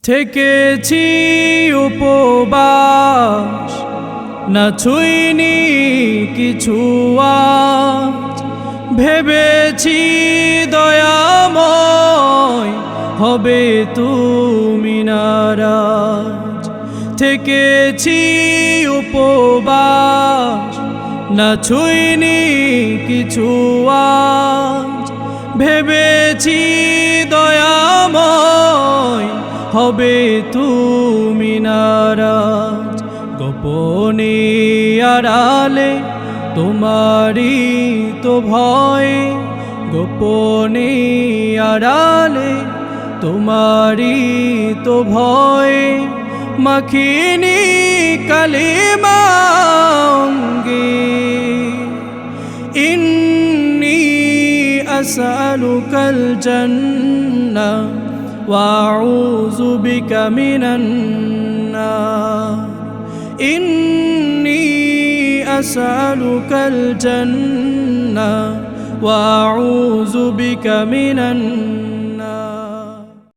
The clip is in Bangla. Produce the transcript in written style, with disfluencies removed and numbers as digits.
থেকেছি উপবাস, না ছুঁইনি কিছু আজ। ভেবেছি দয়াময় হবে তুমি নারাজ। থেকেছি উপবাস, না ছুঁইনি কিছু আজ। ভেবেছি দয়াময় হবে তুমি নারাজ। গোপনে আড়ালে তোমারই তো ভয়, গোপনে আড়ালে তোমারই তো ভয়। মাখিনি কালিমা অঙ্গে, ইন্নী আসআলুকাল জান্নাহ ওয়াউযু বিকা মিনান নার। ইন্নী আসআলুকাল জান্নাহ ওয়াউযু বিকা মিনান